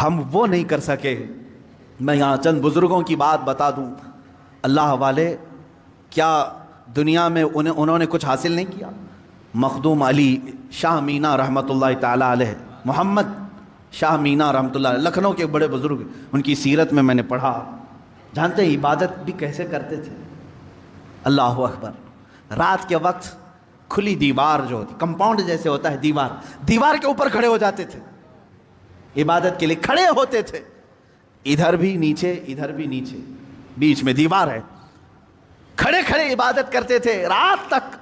ہم وہ نہیں کر سکے۔ میں یہاں چند بزرگوں کی بات بتا دوں، اللہ والے کیا دنیا میں انہوں نے کچھ حاصل نہیں کیا؟ مخدوم علی شاہ مینا رحمۃ اللہ تعالیٰ علیہ، محمد شاہ مینا رحمۃ اللہ علیہ، لکھنؤ کے بڑے بزرگ، ان کی سیرت میں نے پڑھا۔ جانتے ہیں عبادت بھی کیسے کرتے تھے؟ اللہ اکبر، رات کے وقت کھلی دیوار جو ہوتی، کمپاؤنڈ جیسے ہوتا ہے دیوار کے اوپر کھڑے ہو جاتے تھے، عبادت کے لیے کھڑے ہوتے تھے، ادھر بھی نیچے ادھر بھی نیچے، بیچ میں دیوار ہے، کھڑے کھڑے عبادت کرتے تھے رات تک۔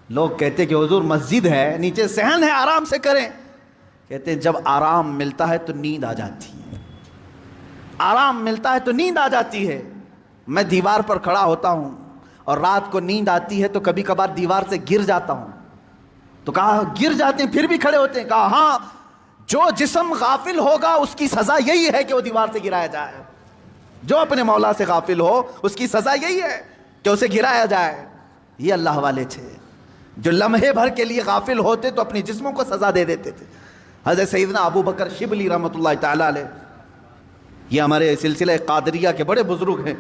لوگ کہتے کہ حضور مسجد ہے، نیچے صحن ہے، آرام سے کریں۔ کہتے جب آرام ملتا ہے تو نیند آ جاتی ہے، آرام ملتا ہے تو نیند آ جاتی ہے۔ میں دیوار پر کھڑا ہوتا ہوں اور رات کو نیند آتی ہے تو کبھی کبھار دیوار سے گر جاتا ہوں۔ تو کہا گر جاتے ہیں پھر بھی کھڑے ہوتے ہیں؟ کہا ہاں، جو جسم غافل ہوگا اس کی سزا یہی ہے کہ وہ دیوار سے گرایا جائے۔ جو اپنے مولا سے غافل ہو اس کی سزا یہی ہے کہ اسے گرایا جائے۔ یہ اللہ والے تھے جو لمحے بھر کے لیے غافل ہوتے تو اپنی جسموں کو سزا دے دیتے تھے۔ حضرت سیدنا ابو بکر شبلی رحمۃ اللہ تعالیٰ علیہ، یہ ہمارے سلسلہ قادریہ کے بڑے بزرگ ہیں۔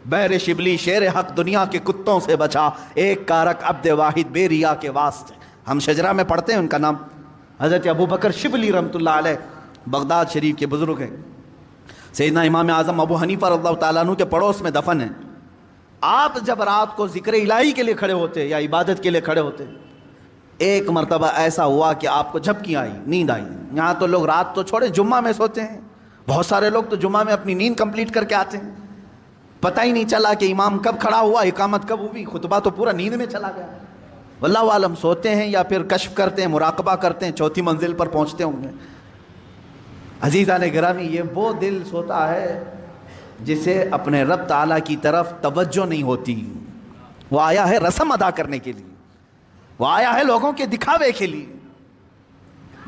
بحر شبلی شیر حق دنیا کے کتوں سے بچا، ایک کارک عبد واحد بے ریا کے واسطے۔ ہم شجرہ میں پڑھتے ہیں ان کا نام، حضرت ابو بکر شبلی رحمۃ اللہ علیہ، بغداد شریف کے بزرگ ہیں۔ سیدنا امام اعظم ابو حنیفہ رضی اللہ تعالیٰ عنہ کے پڑوس میں دفن ہیں۔ آپ جب رات کو ذکر الہی کے لیے کھڑے ہوتے یا عبادت کے لیے کھڑے ہوتے، ایک مرتبہ ایسا ہوا کہ آپ کو جھپکی آئی، نیند آئی۔ یہاں تو لوگ رات تو چھوڑے جمعہ میں سوتے ہیں، بہت سارے لوگ تو جمعہ میں اپنی نیند کمپلیٹ کر کے آتے ہیں، پتہ ہی نہیں چلا کہ امام کب کھڑا ہوا، اقامت کب ہوئی، خطبہ تو پورا نیند میں چلا گیا۔ واللہ عالم سوتے ہیں یا پھر کشف کرتے ہیں، مراقبہ کرتے ہیں، چوتھی منزل پر پہنچتے ہوں گے۔ عزیزان گرامی، یہ وہ دل سوتا ہے جسے اپنے رب تعالیٰ کی طرف توجہ نہیں ہوتی۔ وہ آیا ہے رسم ادا کرنے کے لیے، وہ آیا ہے لوگوں کے دکھاوے کے لیے۔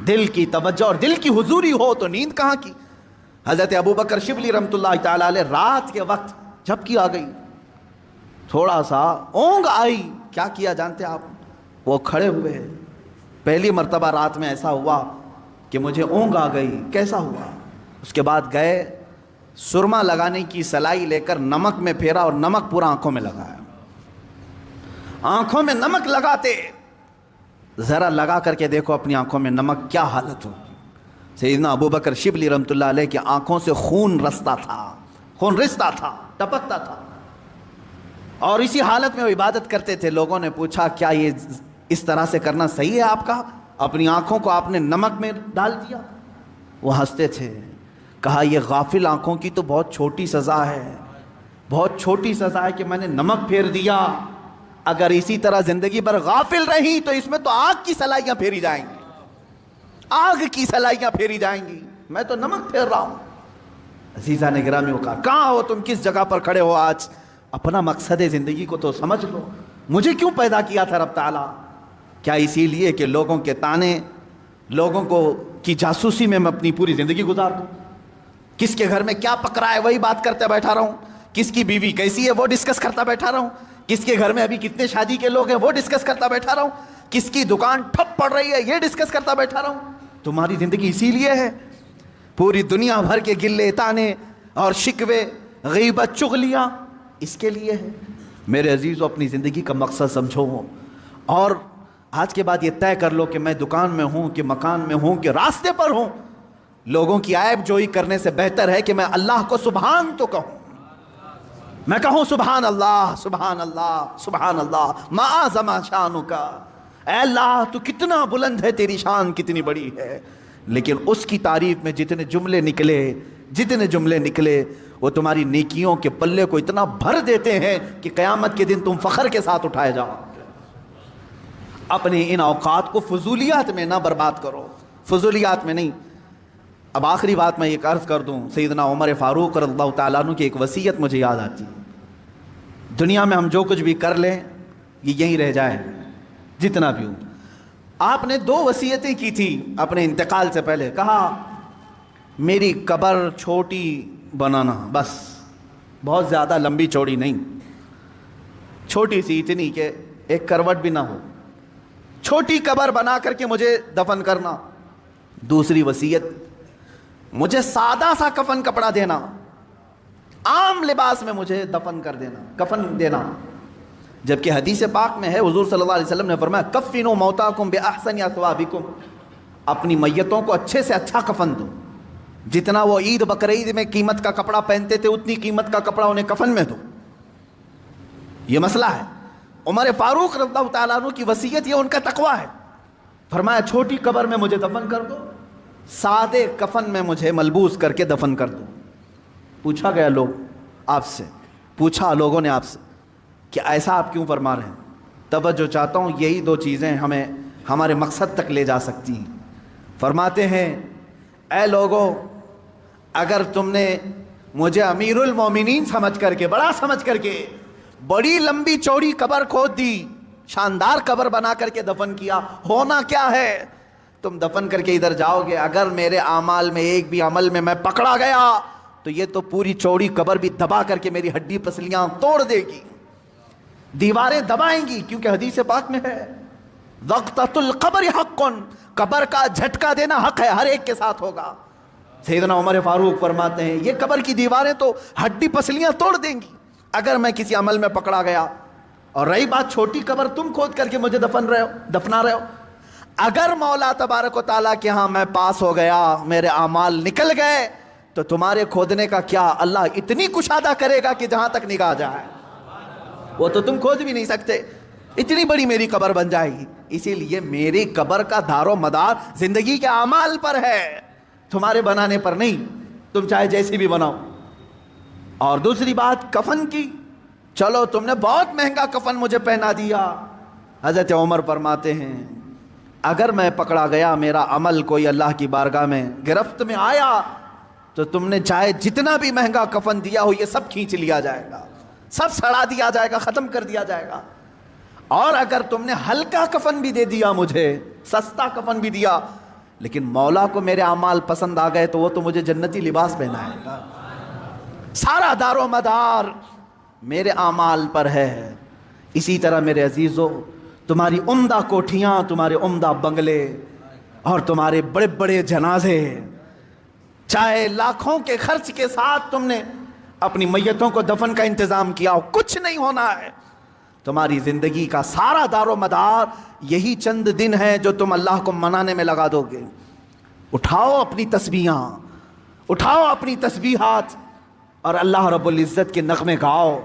دل کی توجہ اور دل کی حضوری ہو تو نیند کہاں کی۔ حضرت ابو بکر شبلی رحمۃ اللہ تعالیٰ علیہ، رات کے وقت جھپکی آ گئی، تھوڑا سا اونگ آئی، کیا کیا جانتے آپ؟ وہ کھڑے ہوئے، پہلی مرتبہ رات میں ایسا ہوا کہ مجھے اونگ آ گئی۔ کیسا ہوا؟ اس کے بعد گئے، سرما لگانے کی سلائی لے کر نمک میں پھیرا اور نمک پورا آنکھوں میں لگایا۔ آنکھوں میں نمک لگاتے، ذرا لگا کر کے دیکھو اپنی آنکھوں میں نمک کیا حالت ہوگی۔ سیدنا ابو بکر شبلی رحمۃ اللہ علیہ کی آنکھوں سے خون رستا تھا، خون رستا تھا، ٹپکتا تھا، اور اسی حالت میں وہ عبادت کرتے تھے۔ لوگوں نے پوچھا کیا یہ اس طرح سے کرنا صحیح ہے آپ کا؟ اپنی آنکھوں کو آپ نے نمک میں ڈال دیا۔ وہ ہنستے تھے، کہا یہ غافل آنکھوں کی تو بہت چھوٹی سزا ہے، بہت چھوٹی سزا ہے کہ میں نے نمک پھیر دیا۔ اگر اسی طرح زندگی بھر غافل رہی تو اس میں تو آگ کی سلائیاں پھیری جائیں گی، آگ کی سلائیاں پھیری جائیں گی، میں تو نمک پھیر رہا ہوں۔ عزیزان گرامی، وہ کہا کہاں ہو تم، کس جگہ پر کھڑے ہو آج؟ اپنا مقصد زندگی کو تو سمجھ لو، مجھے کیوں پیدا کیا تھا رب تعالیٰ؟ کیا اسی لیے کہ لوگوں کے تانے، لوگوں کو کی جاسوسی میں اپنی پوری زندگی گزار دوں؟ کس کے گھر میں کیا پک رہا ہے وہی بات کرتے بیٹھا رہا ہوں، کس کی بیوی کیسی ہے وہ ڈسکس کرتا بیٹھا رہا ہوں، کس کے گھر میں ابھی کتنے شادی کے لوگ ہیں وہ ڈسکس کرتا بیٹھا رہا ہوں، کس کی دکان ٹھپ پڑ رہی ہے یہ ڈسکس کرتا بیٹھا رہا ہوں؟ تمہاری زندگی اسی لیے ہے، پوری دنیا بھر کے گلے تانے اور شکوے، غیبت، چغلیاں اس کے لیے ہے۔ میرے عزیزو، اپنی زندگی کا مقصد سمجھو، اور آج کے بعد یہ طے کر لو کہ میں دکان میں ہوں کہ مکان میں ہوں کہ راستے پر ہوں، لوگوں کی عیب جوئی کرنے سے بہتر ہے کہ میں اللہ کو سبحان تو کہوں، میں کہوں سبحان اللہ سبحان اللہ سبحان اللہ، ما اعظم شانک، اے اللہ تو کتنا بلند ہے، تیری شان کتنی بڑی ہے۔ لیکن اس کی تعریف میں جتنے جملے نکلے وہ تمہاری نیکیوں کے پلے کو اتنا بھر دیتے ہیں کہ قیامت کے دن تم فخر کے ساتھ اٹھائے جاؤ۔ اپنے ان اوقات کو فضولیات میں نہ برباد کرو، فضولیات میں نہیں۔ اب آخری بات میں یہ عرض کر دوں، سیدنا عمر فاروق رضی اللہ تعالیٰ عنہ کی ایک وصیت مجھے یاد آتی ہے، دنیا میں ہم جو کچھ بھی کر لیں یہ یہیں رہ جائے، جتنا بھی ہو۔ آپ نے 2 وصیتیں کی تھی اپنے انتقال سے پہلے، کہا میری قبر چھوٹی بنانا، بس بہت زیادہ لمبی چوڑی نہیں، چھوٹی سی، اتنی کہ ایک کروٹ بھی نہ ہو، چھوٹی قبر بنا کر کے مجھے دفن کرنا۔ دوسری وصیت، مجھے سادہ سا کفن کپڑا دینا، عام لباس میں مجھے دفن کر دینا، کفن دینا۔ جبکہ حدیث پاک میں ہے، حضور صلی اللہ علیہ وسلم نے فرمایا کفنوا موتاکم باحسن اثوابکم، اپنی میتوں کو اچھے سے اچھا کفن دو، جتنا وہ عید بقرعید میں قیمت کا کپڑا پہنتے تھے اتنی قیمت کا کپڑا انہیں کفن میں دو۔ یہ مسئلہ ہے۔ عمر فاروق رضی اللہ تعالیٰ عنہ کی وصیت، یہ ان کا تقویٰ ہے، فرمایا چھوٹی قبر میں مجھے دفن کر دو، سادے کفن میں مجھے ملبوس کر کے دفن کر دو۔ پوچھا گیا لوگوں نے آپ سے کہ ایسا آپ کیوں فرما رہے ہیں؟ توجہ چاہتا ہوں، یہی دو چیزیں ہمیں ہمارے مقصد تک لے جا سکتی ہیں۔ فرماتے ہیں اے لوگوں، اگر تم نے مجھے امیر المومنین سمجھ کر کے، بڑا سمجھ کر کے بڑی لمبی چوڑی قبر کھود دی، شاندار قبر بنا کر کے دفن کیا، ہونا کیا ہے؟ تم دفن کر کے ادھر جاؤ گے، اگر میرے اعمال میں ایک بھی عمل میں میں پکڑا گیا تو یہ تو پوری چوڑی قبر بھی دبا کر کے میری ہڈی پسلیاں توڑ دے گی، دیواریں دبائیں گی، کیونکہ حدیث پاک میں ہے وقتۃ القبر حق، قبر کا جھٹکا دینا حق ہے، ہر ایک کے ساتھ ہوگا۔ سیدنا عمر فاروق فرماتے ہیں یہ قبر کی دیواریں تو ہڈی پسلیاں توڑ دیں گی اگر میں کسی عمل میں پکڑا گیا۔ اور رہی بات چھوٹی قبر تم کھود کر کے مجھے دفنا رہے ہو، اگر مولا تبارک و تعالیٰ کے ہاں میں پاس ہو گیا، میرے اعمال نکل گئے، تو تمہارے کھودنے کا کیا، اللہ اتنی کشادہ کرے گا کہ جہاں تک نگاہ جائے وہ تو تم کھود بھی نہیں سکتے، اتنی بڑی میری قبر بن جائے گی۔ اسی لیے میری قبر کا دار و مدار زندگی کے اعمال پر ہے، تمہارے بنانے پر نہیں، تم چاہے جیسی بھی بناؤ۔ اور دوسری بات کفن کی، چلو تم نے بہت مہنگا کفن مجھے پہنا دیا، حضرت عمر فرماتے ہیں اگر میں پکڑا گیا، میرا عمل کوئی اللہ کی بارگاہ میں گرفت میں آیا، تو تم نے چاہے جتنا بھی مہنگا کفن دیا ہو یہ سب کھینچ لیا جائے گا، سب سڑا دیا جائے گا، ختم کر دیا جائے گا۔ اور اگر تم نے ہلکا کفن بھی دے دیا مجھے، سستا کفن بھی دیا، لیکن مولا کو میرے اعمال پسند آ گئے تو وہ تو مجھے جنتی لباس پہنائے گا۔ سارا دار و مدار میرے اعمال پر ہے۔ اسی طرح میرے عزیزو، تمہاری عمدہ کوٹھیاں، تمہارے عمدہ بنگلے اور تمہارے بڑے بڑے جنازے، چاہے لاکھوں کے خرچ کے ساتھ تم نے اپنی میتوں کو دفن کا انتظام کیا ہو، کچھ نہیں ہونا ہے۔ تمہاری زندگی کا سارا دار و مدار یہی چند دن ہے جو تم اللہ کو منانے میں لگا دو گے۔ اٹھاؤ اپنی تسبیحاں، اٹھاؤ اپنی تسبیحات اور اللہ رب العزت کے نغمے گاؤ۔